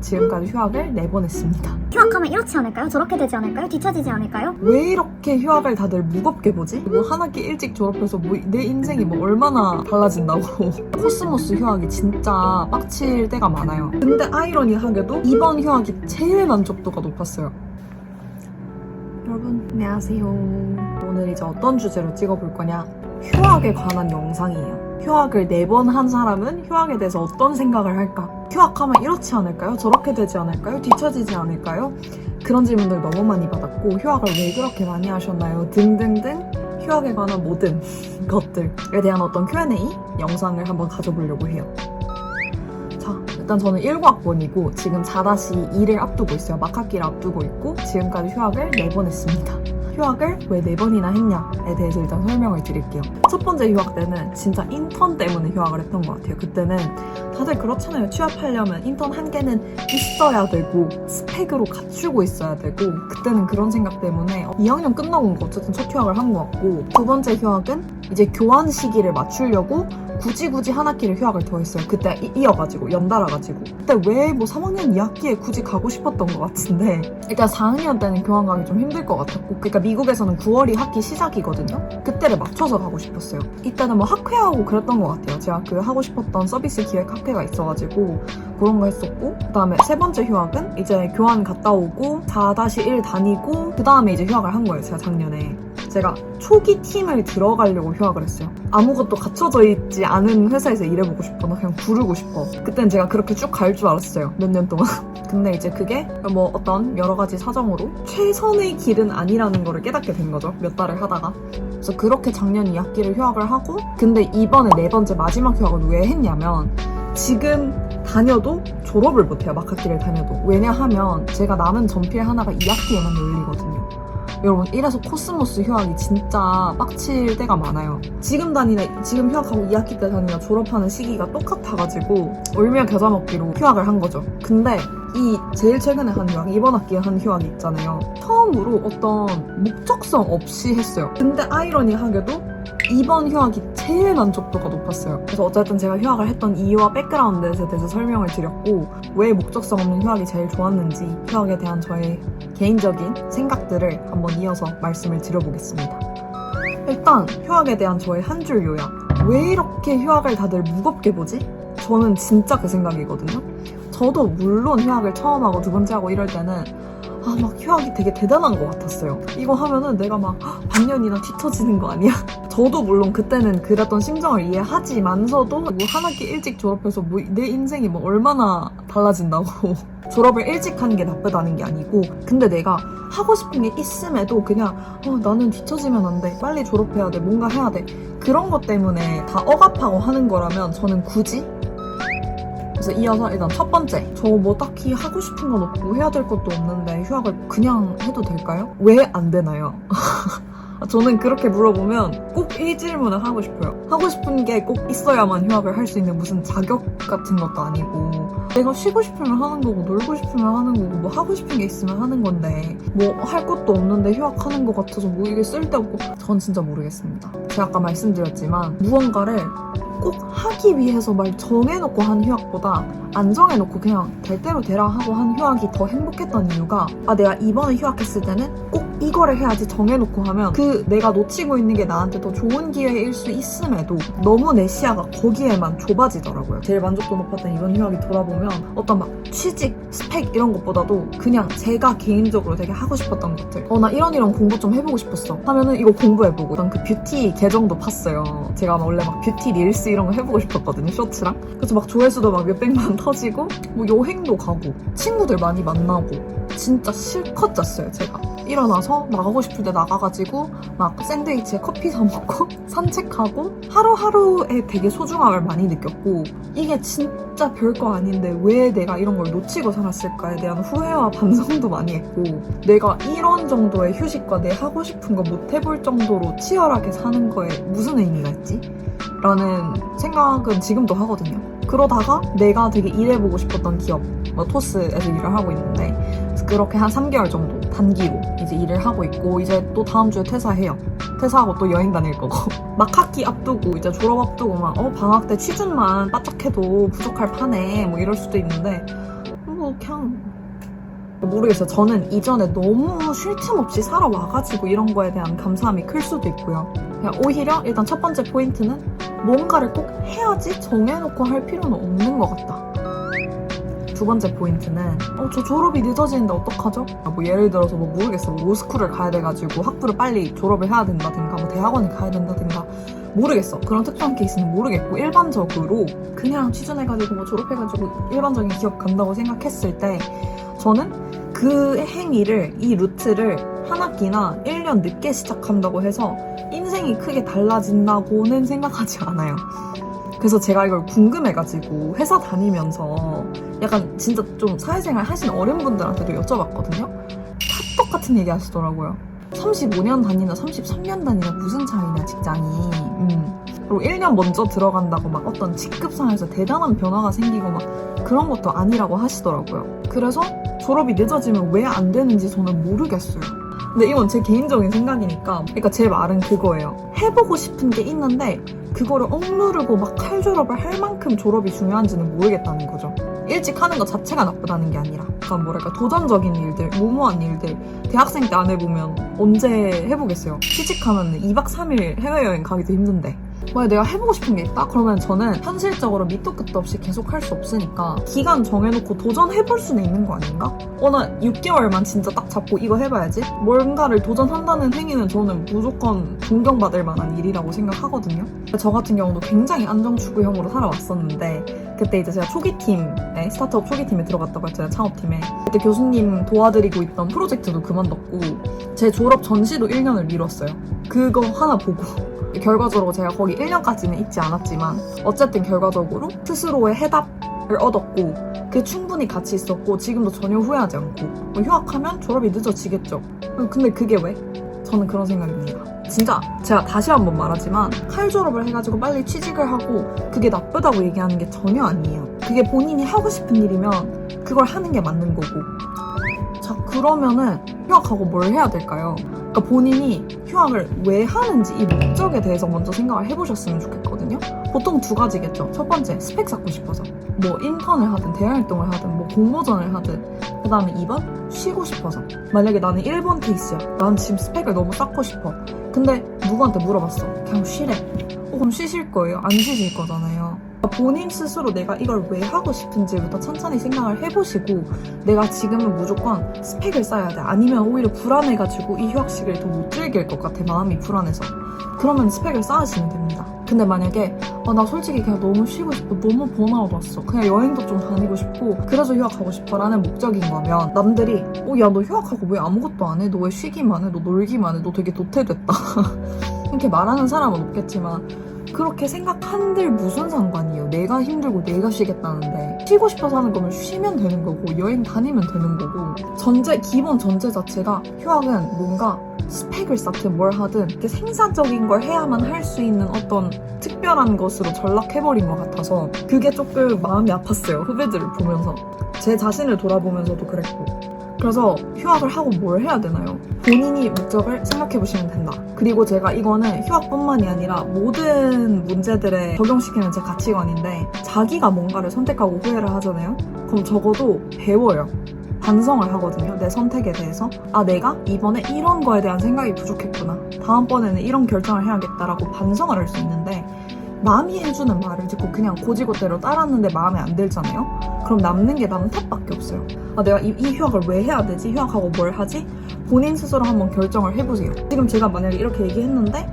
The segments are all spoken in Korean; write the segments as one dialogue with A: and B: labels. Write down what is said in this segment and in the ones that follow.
A: 지금까지 휴학을 4번 했습니다.
B: 휴학하면 이렇지 않을까요? 저렇게 되지 않을까요? 뒤처지지 않을까요?
A: 왜 이렇게 휴학을 다들 무겁게 보지? 뭐 한 학기 일찍 졸업해서 뭐 내 인생이 뭐 얼마나 달라진다고. 코스모스 휴학이 진짜 빡칠 때가 많아요. 근데 아이러니하게도 이번 휴학이 제일 만족도가 높았어요. 여러분 안녕하세요. 오늘 이제 어떤 주제로 찍어볼 거냐, 휴학에 관한 영상이에요. 휴학을 4번 한 사람은 휴학에 대해서 어떤 생각을 할까? 휴학하면 이렇지 않을까요? 저렇게 되지 않을까요? 뒤처지지 않을까요? 그런 질문들 너무 많이 받았고, 휴학을 왜 그렇게 많이 하셨나요? 등등등 휴학에 관한 모든 것들에 대한 어떤 Q&A 영상을 한번 가져보려고 해요. 자, 일단 저는 19학번이고 지금 4-2를 앞두고 있어요. 막학기를 앞두고 있고 지금까지 휴학을 4번 했습니다. 휴학을 왜 4번이나 했냐에 대해서 일단 설명을 드릴게요. 첫 번째 휴학 때는 진짜 인턴 때문에 휴학을 했던 것 같아요. 그때는 다들 그렇잖아요. 취업하려면 인턴 한 개는 있어야 되고 스펙으로 갖추고 있어야 되고, 그때는 그런 생각 때문에 2학년 끝나고 어쨌든 첫 휴학을 한 것 같고, 두 번째 휴학은 이제 교환 시기를 맞추려고 굳이 한 학기를 휴학을 더 했어요. 그때 이어가지고 연달아가지고. 그때 왜 뭐 3학년 2학기에 굳이 가고 싶었던 것 같은데, 일단 4학년 때는 교환 가기 좀 힘들 것 같았고, 그러니까 미국에서는 9월이 학기 시작이거든요. 그때를 맞춰서 가고 싶었어요. 이때는 뭐 학회하고 그랬던 것 같아요. 제가 그 하고 싶었던 서비스 기획 학회가 있어가지고 그런 거 했었고, 그 다음에 세 번째 휴학은 이제 교환 갔다 오고 4-1 다니고 그 다음에 이제 휴학을 한 거예요. 제가 작년에 제가 초기 팀을 들어가려고 휴학을 했어요. 아무것도 갖춰져 있지 않은 회사에서 일해보고 싶어. 나 그냥 부르고 싶어. 그땐 제가 그렇게 쭉 갈 줄 알았어요. 몇 년 동안. 근데 이제 그게 뭐 어떤 여러 가지 사정으로 최선의 길은 아니라는 거를 깨닫게 된 거죠. 몇 달을 하다가. 그래서 그렇게 작년 2학기를 휴학을 하고, 근데 이번에 4번째 마지막 휴학을 왜 했냐면, 지금 다녀도 졸업을 못해요. 막학기를 다녀도. 왜냐하면 제가 남은 전필 하나가 2학기에만 열리거든요. 여러분, 이래서 코스모스 휴학이 진짜 빡칠 때가 많아요. 지금 휴학하고 2학기 때 다니나 졸업하는 시기가 똑같아가지고 울며 겨자 먹기로 휴학을 한 거죠. 근데 이 제일 최근에 한 휴학, 이번 학기에 한 휴학이 있잖아요. 처음으로 어떤 목적성 없이 했어요. 근데 아이러니하게도 이번 휴학이 제일 만족도가 높았어요. 그래서 어쨌든 제가 휴학을 했던 이유와 백그라운드에 대해서 설명을 드렸고, 왜 목적성 없는 휴학이 제일 좋았는지, 휴학에 대한 저의 개인적인 생각들을 한번 이어서 말씀을 드려보겠습니다. 일단 휴학에 대한 저의 한 줄 요약. 왜 이렇게 휴학을 다들 무겁게 보지? 저는 진짜 그 생각이거든요. 저도 물론 휴학을 처음 하고 두 번째 하고 이럴 때는 막 휴학이 되게 대단한 것 같았어요. 이거 하면은 내가 막 반년이나 뒤처지는 거 아니야? 저도 물론 그때는 그랬던 심정을 이해하지만서도 뭐 한 학기 일찍 졸업해서 뭐 내 인생이 뭐 얼마나 달라진다고. 졸업을 일찍 하는 게 나쁘다는 게 아니고, 근데 내가 하고 싶은 게 있음에도 그냥 나는 뒤처지면 안 돼, 빨리 졸업해야 돼, 뭔가 해야 돼, 그런 것 때문에 다 억압하고 하는 거라면 저는 굳이. 그래서 이어서 일단 첫 번째, 저 뭐 딱히 하고 싶은 건 없고 해야 될 것도 없는데 휴학을 그냥 해도 될까요? 왜 안 되나요? 저는 그렇게 물어보면 꼭 이 질문을 하고 싶어요. 하고 싶은 게 꼭 있어야만 휴학을 할 수 있는 무슨 자격 같은 것도 아니고, 내가 쉬고 싶으면 하는 거고 놀고 싶으면 하는 거고 뭐 하고 싶은 게 있으면 하는 건데, 뭐 할 것도 없는데 휴학하는 것 같아서 뭐 이게 쓸데없고, 전 진짜 모르겠습니다. 제가 아까 말씀드렸지만 무언가를 꼭 하기 위해서 말 정해놓고 한 휴학보다 안 정해놓고 그냥 될 대로 되라 하고 한 휴학이 더 행복했던 이유가, 내가 이번에 휴학했을 때는 꼭 이거를 해야지 정해놓고 하면 그 내가 놓치고 있는 게 나한테 더 좋은 기회일 수 있음에도 너무 내 시야가 거기에만 좁아지더라고요. 제일 만족도 높았던 이번 휴학이 돌아보면 어떤 막 취직, 스펙 이런 것보다도 그냥 제가 개인적으로 되게 하고 싶었던 것들, 나 이런 공부 좀 해보고 싶었어 하면은 이거 공부해보고, 난 그 뷰티 계정도 팠어요. 제가 원래 막 뷰티 릴스 이런 거 해보고 싶었거든요, 쇼츠랑. 그래서 막 조회수도 막 몇백만 터지고, 뭐 여행도 가고 친구들 많이 만나고 진짜 실컷 잤어요. 제가 일어나서 나가고 싶을 때 나가가지고 막 샌드위치에 커피 사 먹고 산책하고, 하루하루에 되게 소중함을 많이 느꼈고, 이게 진짜 별거 아닌데 왜 내가 이런 걸 놓치고 살았을까에 대한 후회와 반성도 많이 했고, 내가 이런 정도의 휴식과 내 하고 싶은 거 못 해볼 정도로 치열하게 사는 거에 무슨 의미가 있지? 라는 생각은 지금도 하거든요. 그러다가 내가 되게 일해보고 싶었던 기업, 토스에서 일을 하고 있는데, 그렇게 한 3개월 정도 단기로 이제 일을 하고 있고, 이제 또 다음 주에 퇴사해요. 퇴사하고 또 여행 다닐 거고. 막 학기 앞두고 이제 졸업 앞두고 막 방학 때 취준만 바짝해도 부족할 판에 뭐 이럴 수도 있는데, 뭐 그냥 모르겠어요. 저는 이전에 너무 쉴 틈 없이 살아와가지고 이런 거에 대한 감사함이 클 수도 있고요. 그냥 오히려 일단 첫 번째 포인트는 뭔가를 꼭 해야지 정해놓고 할 필요는 없는 것 같다. 두 번째 포인트는 저 졸업이 늦어지는데 어떡하죠? 뭐 예를 들어서 뭐 모르겠어. 뭐 로스쿨을 가야 돼가지고 학부를 빨리 졸업을 해야 된다든가 뭐 대학원을 가야 된다든가 모르겠어. 그런 특정 케이스는 모르겠고 일반적으로 그냥 취준해가지고 뭐 졸업해가지고 일반적인 기업 간다고 생각했을 때 저는 그 행위를, 이 루트를 한 학기나 1년 늦게 시작한다고 해서 인생이 크게 달라진다고는 생각하지 않아요. 그래서 제가 이걸 궁금해가지고 회사 다니면서 약간 진짜 좀 사회생활 하신 어른분들한테도 여쭤봤거든요. 다 똑같은 얘기 하시더라고요. 35년 다니나 33년 다니나 무슨 차이냐 직장이. 그리고 1년 먼저 들어간다고 막 어떤 직급상에서 대단한 변화가 생기고 막 그런 것도 아니라고 하시더라고요. 그래서 졸업이 늦어지면 왜 안 되는지 저는 모르겠어요. 근데 이건 제 개인적인 생각이니까, 그러니까 제 말은 그거예요. 해보고 싶은 게 있는데 그거를 억누르고 막 칼졸업을 할 만큼 졸업이 중요한지는 모르겠다는 거죠. 일찍 하는 것 자체가 나쁘다는 게 아니라, 그러니까 뭐랄까 도전적인 일들, 무모한 일들 대학생 때 안 해보면 언제 해보겠어요. 취직하면 2박 3일 해외여행 가기도 힘든데 만약 내가 해보고 싶은 게 있다? 그러면 저는 현실적으로 밑도 끝도 없이 계속 할 수 없으니까 기간 정해놓고 도전해볼 수는 있는 거 아닌가? 나 6개월만 진짜 딱 잡고 이거 해봐야지? 뭔가를 도전한다는 행위는 저는 무조건 존경받을 만한 일이라고 생각하거든요. 저 같은 경우도 굉장히 안정추구형으로 살아왔었는데 그때 이제 제가 초기팀에, 스타트업 초기팀에 들어갔다고 했잖아요, 창업팀에. 그때 교수님 도와드리고 있던 프로젝트도 그만뒀고 제 졸업 전시도 1년을 미뤘어요. 그거 하나 보고 결과적으로 제가 거기 1년까지는 있지 않았지만 어쨌든 결과적으로 스스로의 해답을 얻었고 그게 충분히 가치 있었고 지금도 전혀 후회하지 않고 뭐 휴학하면 졸업이 늦어지겠죠. 근데 그게 왜? 저는 그런 생각입니다. 진짜 제가 다시 한번 말하지만 칼 졸업을 해가지고 빨리 취직을 하고 그게 나쁘다고 얘기하는 게 전혀 아니에요. 그게 본인이 하고 싶은 일이면 그걸 하는 게 맞는 거고. 자, 그러면은 휴학하고 뭘 해야 될까요? 그러니까 본인이 휴학을 왜 하는지 이 목적에 대해서 먼저 생각을 해보셨으면 좋겠거든요. 보통 두 가지겠죠. 첫 번째, 스펙 쌓고 싶어서. 뭐 인턴을 하든 대활동을 하든 뭐 공모전을 하든. 그 다음에 2번, 쉬고 싶어서. 만약에 나는 1번 케이스야. 난 지금 스펙을 너무 쌓고 싶어. 근데 누구한테 물어봤어. 그냥 쉬래. 그럼 쉬실 거예요? 안 쉬실 거잖아요. 본인 스스로 내가 이걸 왜 하고 싶은지부터 천천히 생각을 해보시고 내가 지금은 무조건 스펙을 쌓아야 돼. 아니면 오히려 불안해가지고 이 휴학 시기를 더 못 즐길 것 같아. 마음이 불안해서. 그러면 스펙을 쌓으시면 됩니다. 근데 만약에 나 솔직히 그냥 너무 쉬고 싶어. 너무 번아웃 왔어. 그냥 여행도 좀 다니고 싶고 그래서 휴학하고 싶어 라는 목적인 거면 남들이 야 너 휴학하고 왜 아무것도 안 해? 너 왜 쉬기만 해? 너 놀기만 해? 너 되게 도태됐다. 이렇게 말하는 사람은 없겠지만 그렇게 생각한들 무슨 상관이에요. 내가 힘들고 내가 쉬겠다는데 쉬고 싶어서 하는 거면 쉬면 되는 거고 여행 다니면 되는 거고 기본 전제 자체가 휴학은 뭔가 스펙을 쌓든 뭘 하든 이렇게 생산적인 걸 해야만 할 수 있는 어떤 특별한 것으로 전락해버린 것 같아서 그게 조금 마음이 아팠어요. 후배들을 보면서 제 자신을 돌아보면서도 그랬고 그래서 휴학을 하고 뭘 해야 되나요? 본인이 목적을 생각해보시면 된다. 그리고 제가 이거는 휴학뿐만이 아니라 모든 문제들에 적용시키는 제 가치관인데 자기가 뭔가를 선택하고 후회를 하잖아요? 그럼 적어도 배워요. 반성을 하거든요. 내 선택에 대해서. 내가 이번에 이런 거에 대한 생각이 부족했구나. 다음번에는 이런 결정을 해야겠다라고 반성을 할 수 있는데 남이 해주는 말을 듣고 그냥 고지고대로 따랐는데 마음에 안 들잖아요? 그럼 남는 게 나는 탓밖에 없어요. 내가 이 휴학을 왜 해야 되지? 휴학하고 뭘 하지? 본인 스스로 한번 결정을 해보세요. 지금 제가 만약에 이렇게 얘기했는데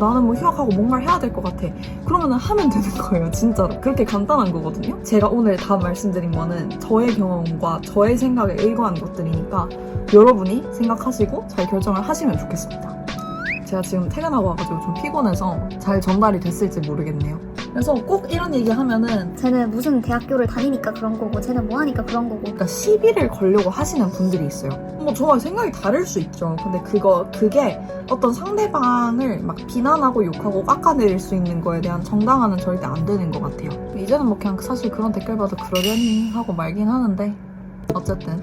A: 나는 뭐 휴학하고 뭔가를 해야 될 것 같아. 그러면은 하면 되는 거예요. 진짜로. 그렇게 간단한 거거든요. 제가 오늘 다 말씀드린 거는 저의 경험과 저의 생각에 의거한 것들이니까 여러분이 생각하시고 잘 결정을 하시면 좋겠습니다. 제가 지금 퇴근하고 와가지고 좀 피곤해서 잘 전달이 됐을지 모르겠네요. 그래서 꼭 이런 얘기 하면은
B: 쟤는 무슨 대학교를 다니니까 그런 거고 쟤는 뭐 하니까 그런 거고
A: 그러니까 시비를 걸려고 하시는 분들이 있어요. 저와 생각이 다를 수 있죠. 근데 그게 어떤 상대방을 막 비난하고 욕하고 깎아내릴 수 있는 거에 대한 정당화는 절대 안 되는 것 같아요. 이제는 뭐 그냥 사실 그런 댓글 봐도 그러려니 하고 말긴 하는데 어쨌든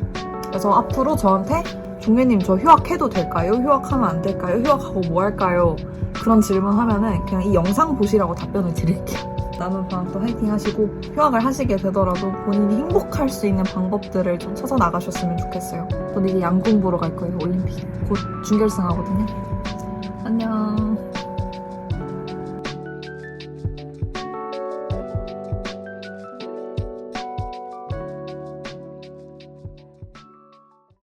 A: 그래서 앞으로 저한테 종래님 저 휴학해도 될까요? 휴학하면 안 될까요? 휴학하고 뭐 할까요? 그런 질문 하면은 그냥 이 영상 보시라고 답변을 드릴게요. 나눈 방학도 화이팅 하시고 휴학을 하시게 되더라도 본인이 행복할 수 있는 방법들을 좀 찾아 나가셨으면 좋겠어요. 저는 이제 양궁 보러 갈 거예요. 올림픽 곧 준결승 하거든요. 안녕.